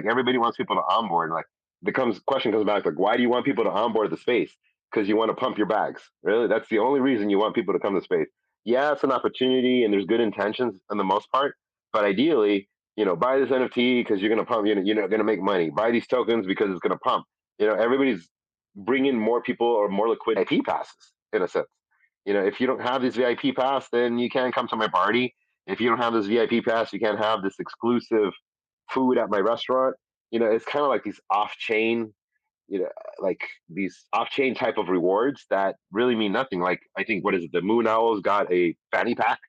Like everybody wants people to onboard. Like the question comes back like, why do you want people to onboard the space? Because you want to pump your bags. Really, that's the only reason you want people to come to space. Yeah, it's an opportunity, and there's good intentions on the most part. But ideally, buy this NFT because you're gonna pump. You're gonna make money. Buy these tokens because it's gonna pump. Everybody's bringing more people or more liquid IP passes in a sense. If you don't have this VIP pass, then you can't come to my party. If you don't have this VIP pass, you can't have this exclusive food at my restaurant. It's kind of like these off-chain, you know, like these off-chain type of rewards that really mean nothing. Like I think what is it? The Moon Owls got a fanny pack,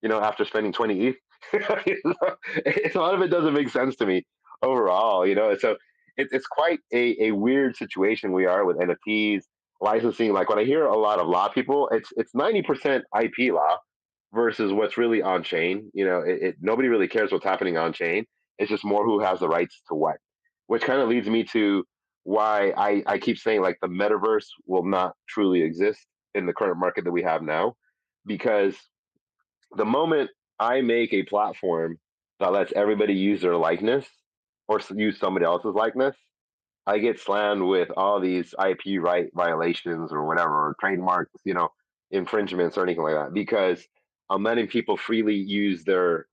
after spending 20 ETH. A lot of it doesn't make sense to me overall. So it's quite a weird situation we are with NFTs licensing. Like when I hear a lot of law people, it's 90% IP law versus what's really on chain. Nobody really cares what's happening on chain. It's just more who has the rights to what, which kind of leads me to why I keep saying like the metaverse will not truly exist in the current market that we have now, because the moment I make a platform that lets everybody use their likeness or use somebody else's likeness, I get slammed with all these IP right violations or whatever, or trademarks, infringements or anything like that, because I'm letting people freely use their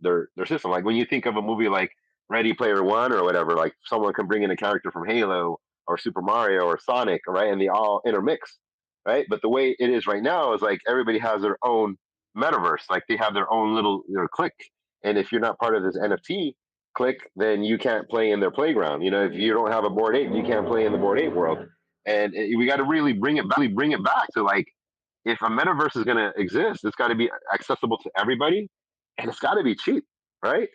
system. Like when you think of a movie like Ready Player One or whatever, like someone can bring in a character from Halo or Super Mario or Sonic, right? And they all intermix, right? But the way it is right now is like everybody has their own metaverse, like they have their own little clique. And if you're not part of this NFT click, then you can't play in their playground. If you don't have a board ape, you can't play in the board ape world. And we got to really bring it back to like, if a metaverse is going to exist, it's got to be accessible to everybody, and it's got to be cheap, right?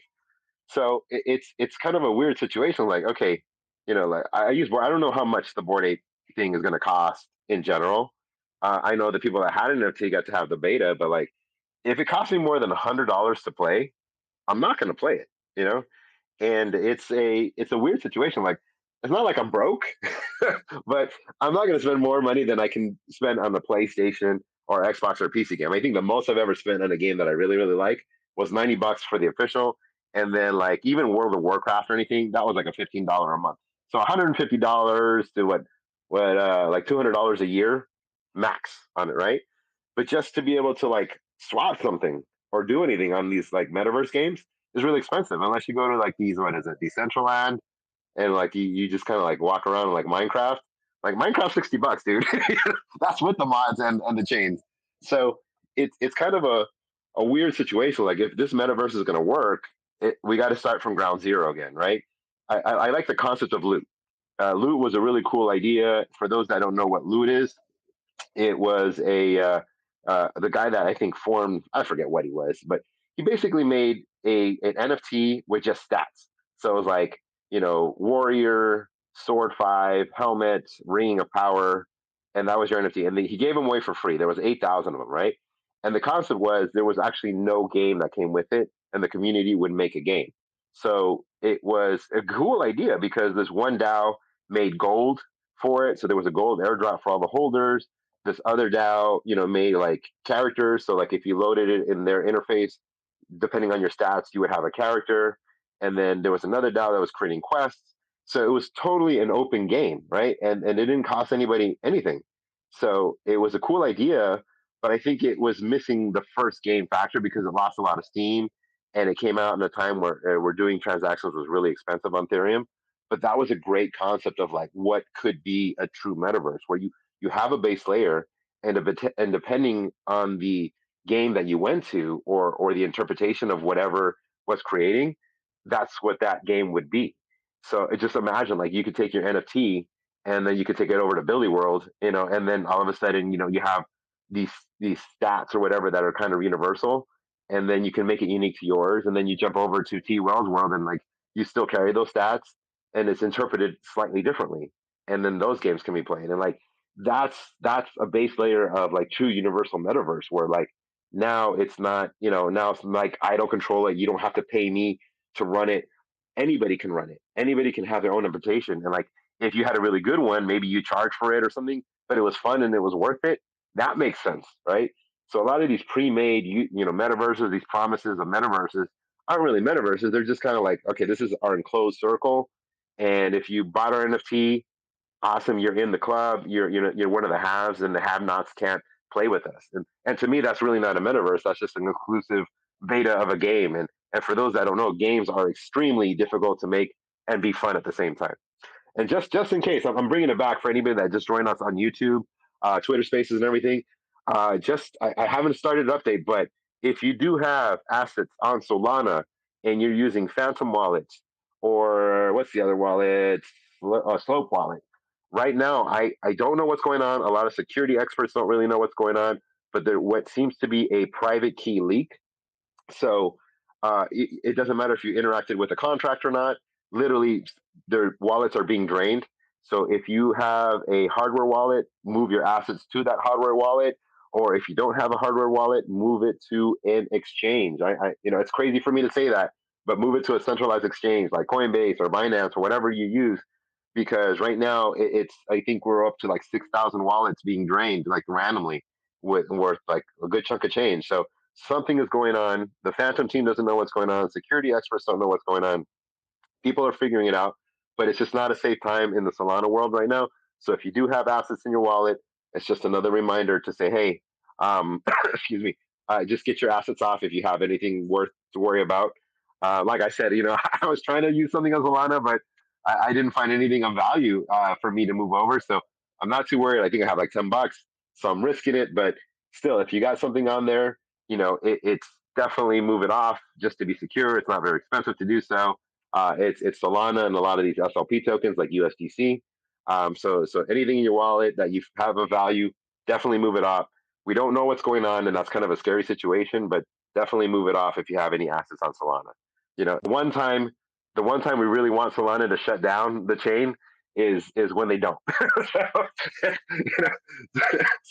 So it's kind of a weird situation. Like, okay, like I don't know how much the board ape thing is going to cost in general. I know the people that had an NFT got to have the beta, but like, if it costs me more than $100 to play, I'm not going to play it. You know, and it's a weird situation. Like it's not like I'm broke, but I'm not going to spend more money than I can spend on the PlayStation or Xbox or PC game. I think the most I've ever spent on a game that I really really like was $90 for the official, and then like even World of Warcraft or anything that was like a $15 a month. So $150 to like $200 a year max on it, right? But just to be able to like swap something or do anything on these like metaverse games is really expensive unless you go to like these, what is it, Decentraland, and like you just kind of like walk around like Minecraft. Like Minecraft, $60, dude. That's with the mods and the chains. So it's kind of a weird situation. Like if this metaverse is going to work, we got to start from ground zero again, right? I like the concept of loot. Loot was a really cool idea. For those that don't know what loot is, it was the guy that I think formed, I forget what he was, but he basically made an NFT with just stats. So it was like, warrior, sword 5, helmet, ring of power, and that was your NFT. And he gave them away for free. There was 8,000 of them, right? And the concept was there was actually no game that came with it, and the community would make a game. So it was a cool idea because this one DAO made gold for it. So there was a gold airdrop for all the holders. This other DAO, made like characters. So like if you loaded it in their interface, depending on your stats, you would have a character. And then there was another DAO that was creating quests. So it was totally an open game, right? And it didn't cost anybody anything. So it was a cool idea, but I think it was missing the first game factor because it lost a lot of steam, and it came out in a time where doing transactions was really expensive on Ethereum. But that was a great concept of like what could be a true metaverse where you have a base layer, and depending on the game that you went to or the interpretation of whatever was creating, that's what that game would be. So just imagine like you could take your NFT and then you could take it over to Billy World, and then all of a sudden, you have these these stats or whatever that are kind of universal, and then you can make it unique to yours, and then you jump over to T Wells World and like you still carry those stats, and it's interpreted slightly differently, and then those games can be played, and like that's a base layer of like true universal metaverse where like now it's not, now it's like I don't control it. You don't have to pay me to run it. Anybody can run it. Anybody can have their own interpretation. And like if you had a really good one, maybe you charge for it or something, but it was fun and it was worth it. That makes sense, right? So a lot of these pre-made, metaverses, these promises of metaverses aren't really metaverses. They're just kind of like, okay, this is our enclosed circle, And if you bought our NFT, awesome, you're in the club, you're one of the haves, and the have-nots can't play with us. And to me, that's really not a metaverse. That's just an exclusive beta of a game. And for those that don't know, games are extremely difficult to make and be fun at the same time. And just in case, I'm bringing it back for anybody that just joined us on YouTube, Twitter Spaces, and everything. I haven't started an update, but if you do have assets on Solana and you're using Phantom wallets or what's the other wallet, Slope wallet. Right now, I don't know what's going on. A lot of security experts don't really know what's going on, but there what seems to be a private key leak. So it doesn't matter if you interacted with a contract or not. Literally, their wallets are being drained. So if you have a hardware wallet, move your assets to that hardware wallet. Or if you don't have a hardware wallet, move it to an exchange. It's crazy for me to say that, but move it to a centralized exchange like Coinbase or Binance or whatever you use, because right now it's I think we're up to like 6,000 wallets being drained like randomly with worth like a good chunk of change. So something is going on. The Phantom team doesn't know what's going on. Security experts don't know what's going on. People are figuring it out, but it's just not a safe time in the Solana world right now. So if you do have assets in your wallet, it's just another reminder to say, hey, excuse me, just get your assets off if you have anything worth to worry about. Like I said, I was trying to use something on Solana, but I didn't find anything of value for me to move over. So I'm not too worried. I think I have like $10, so I'm risking it. But still, if you got something on there, it's definitely move it off just to be secure. It's not very expensive to do so. It's Solana and a lot of these SLP tokens like USDC. So anything in your wallet that you have a value, definitely move it off. We don't know what's going on, and that's kind of a scary situation. But definitely move it off if you have any assets on Solana. The one time we really want Solana to shut down the chain is when they don't. So,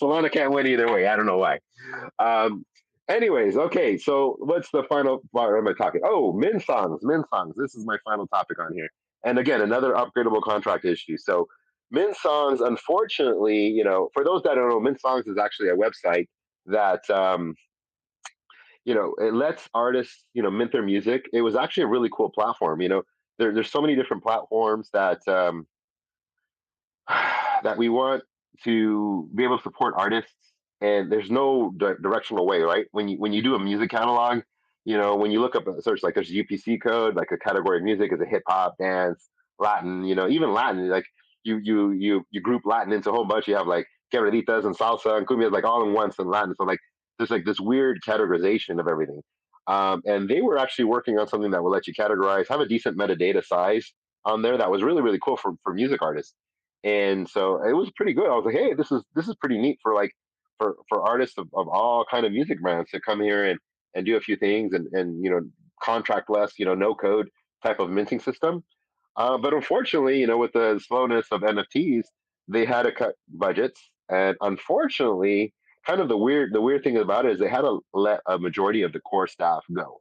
Solana can't win either way. I don't know why. Um, Anyways, okay. So what's the final part am I talking? Oh, min songs, min songs. This is my final topic on here. And again, another upgradable contract issue. So min songs, unfortunately, for those that don't know, min songs is actually a website that it lets artists, mint their music. It was actually a really cool platform. There's so many different platforms that we want to be able to support artists, and there's no directional way, right? When you do a music catalog, when you look up a search, like there's a UPC code, like a category of music is a hip hop, dance, Latin, even Latin, like you group Latin into a whole bunch. You have like quebraditas and salsa and cumbias like all in once in Latin. So like there's like this weird categorization of everything. And they were actually working on something that will let you categorize, have a decent metadata size on there that was really really cool for music artists. And so it was pretty good. I was like, hey, this is pretty neat for like for artists of all kind of music brands to come here and do a few things and contract less, no code type of minting system. But unfortunately, with the slowness of NFTs, they had to cut budgets, and unfortunately, kind of the weird thing about it is they had to let a majority of the core staff go.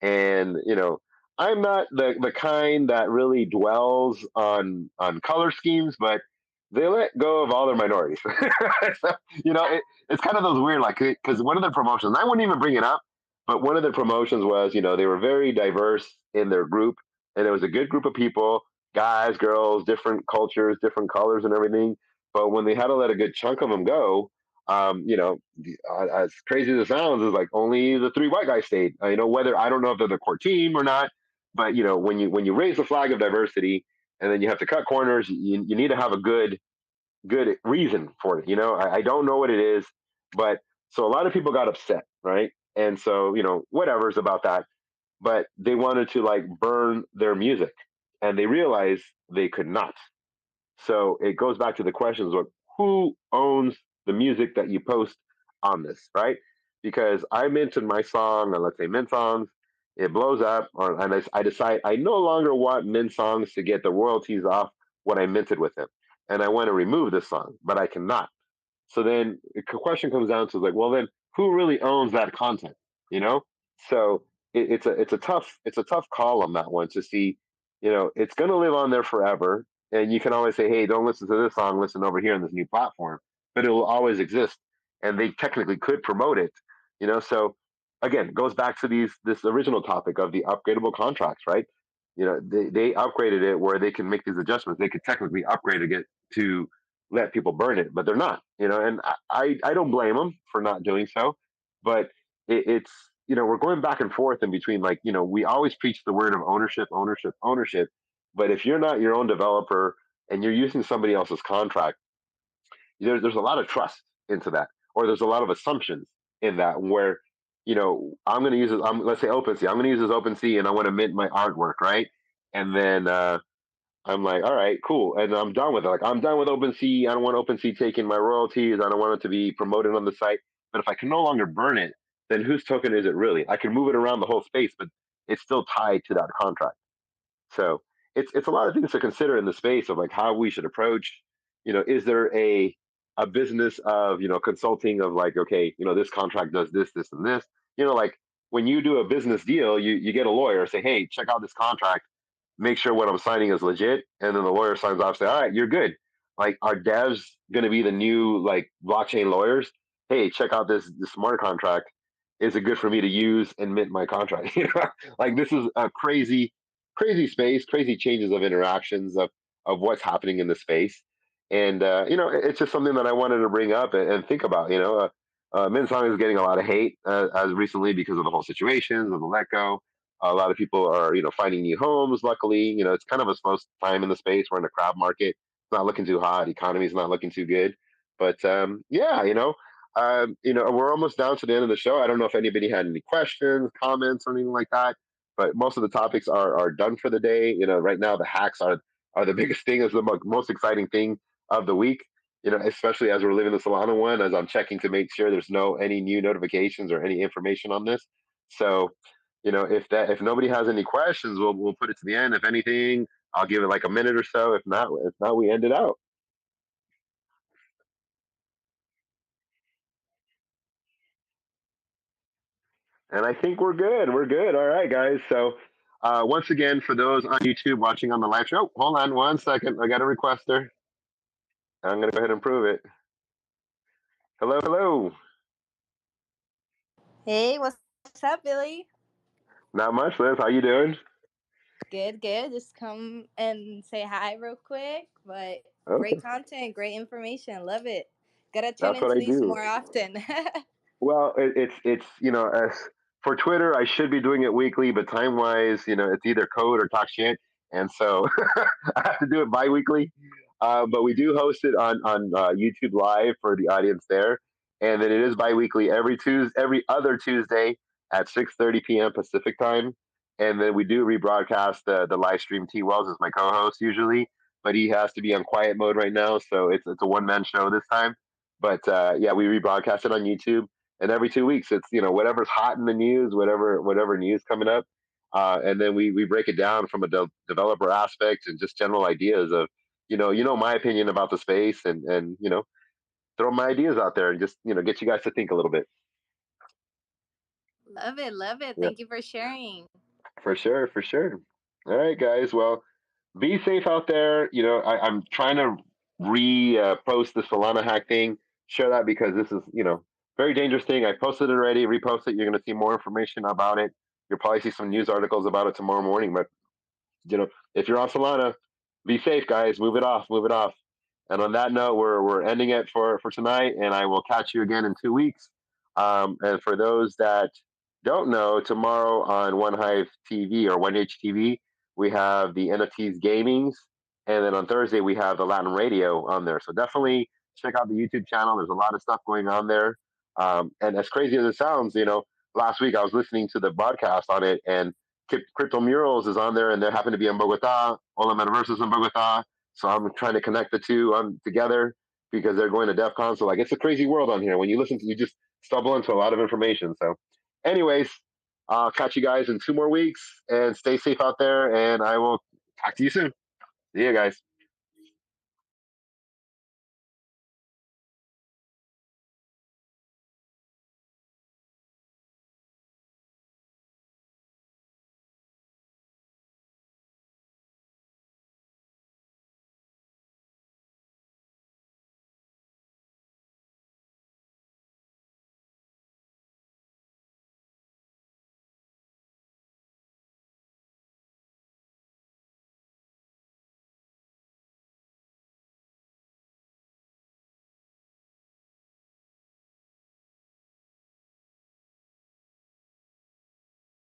And I'm not the kind that really dwells on color schemes, but they let go of all their minorities. So, it's kind of those weird, like, because one of the promotions, I wouldn't even bring it up, but one of the promotions was, they were very diverse in their group, and it was a good group of people, guys, girls, different cultures, different colors, and everything. But when they had to let a good chunk of them go, as crazy as it sounds, is like only the three white guys stayed. Whether I don't know if they're the core team or not, but when you raise the flag of diversity and then you have to cut corners, you need to have a good reason for it. I don't know what it is, but so a lot of people got upset, right? And so whatever's about that, but they wanted to like burn their music, and they realized they could not. So it goes back to the questions of who owns the music that you post on this, right? Because I minted my song, and let's say Mint Songs, it blows up, and I decide I no longer want Mint Songs to get the royalties off what I minted with them. And I want to remove this song, but I cannot. So then the question comes down to like, well, then who really owns that content? You know? So it's a tough call on that one to see. It's going to live on there forever, and you can always say, hey, don't listen to this song, listen over here on this new platform, but it will always exist, and they technically could promote it. So again, it goes back to this original topic of the upgradable contracts, right? they upgraded it where they can make these adjustments. They could technically upgrade it to let people burn it, but they're not. And I don't blame them for not doing so. But it's we're going back and forth in between. Like we always preach the word of ownership, ownership, ownership. But if you're not your own developer and you're using somebody else's contract, there's a lot of trust into that, or there's a lot of assumptions in that where I'm going to use it. Let's say OpenSea. I'm going to use this OpenSea, and I want to mint my artwork, right? And then I'm like, all right, cool, and I'm done with it. Like I'm done with OpenSea. I don't want OpenSea taking my royalties. I don't want it to be promoted on the site. But if I can no longer burn it, then whose token is it really? I can move it around the whole space, but it's still tied to that contract. So it's a lot of things to consider in the space of like how we should approach. Is there a business of consulting of like, okay, this contract does this, this, and this. Like when you do a business deal, you get a lawyer, say, hey, check out this contract, make sure what I'm signing is legit, and then the lawyer signs off, say, all right, you're good. Like are devs going to be the new like blockchain lawyers? Hey, check out this smart contract. Is it good for me to use and mint my contract? Like this is a crazy space, crazy changes of interactions of what's happening in the space. And it's just something that I wanted to bring up and think about. Minsong is getting a lot of hate as recently because of the whole situations of the let go. A lot of people are finding new homes. Luckily, it's kind of a slow time in the space. We're in a crab market. It's not looking too hot. Economy's not looking too good. But yeah, we're almost down to the end of the show. I don't know if anybody had any questions, comments, or anything like that. But most of the topics are done for the day. Right now the hacks are the biggest thing, is the most exciting thing of the week. Especially as we're living the Solana one, as I'm checking to make sure there's no any new notifications or any information on this. So, if nobody has any questions, we'll put it to the end. If anything, I'll give it like a minute or so. If not, we end it out. And I think we're good. We're good. All right, guys. So, once again, for those on YouTube watching on the live show, hold on 1 second. I got a requester. I'm going to go ahead and prove it. Hello, hello. Hey, what's up, Billy? Not much, Liz. How you doing? Good, good. Just come and say hi real quick. But Okay, great content, great information. Love it. Gotta tune that's what into I these do. more often. Well, it's as for Twitter, I should be doing it weekly, but time wise, it's either code or talk shit, and so I have to do it biweekly. But we do host it on YouTube Live for the audience there, and then it is biweekly every other Tuesday at 6:30 p.m. Pacific time, and then we do rebroadcast the live stream. T Wells is my co-host usually, but he has to be on quiet mode right now, so it's a one man show this time. But yeah, we rebroadcast it on YouTube, and every 2 weeks it's whatever's hot in the news, whatever news coming up, and then we break it down from a developer aspect and just general ideas of my opinion about the space, and throw my ideas out there and just get you guys to think a little bit. Love it, love it. Yeah, Thank you for sharing. for sure, for sure. All right, guys. Well, be safe out there. I'm trying to post the Solana hack thing, share that, because this is very dangerous thing. I posted it already, repost it. You're going to see more information about it. You'll probably see some news articles about it tomorrow morning. But if you're on Solana, be safe, guys. Move it off, move it off. And on that note, we're ending it for tonight, and I will catch you again in 2 weeks. And for those that don't know, tomorrow on One Hive TV or One H TV, we have the NFTs gamings, and then on Thursday we have the Latin radio on there. So definitely check out the YouTube channel. There's a lot of stuff going on there. And as crazy as it sounds, last week I was listening to the broadcast on it, and Crypto Murals is on there, and they happen to be in Bogota. All the Metaverse is in Bogota, so I'm trying to connect the two together because they're going to DEF CON. So like, it's a crazy world on here. When you listen to, you just stumble into a lot of information. So, anyways, I'll catch you guys in 2 more weeks, and stay safe out there. And I will talk to you soon. See you guys.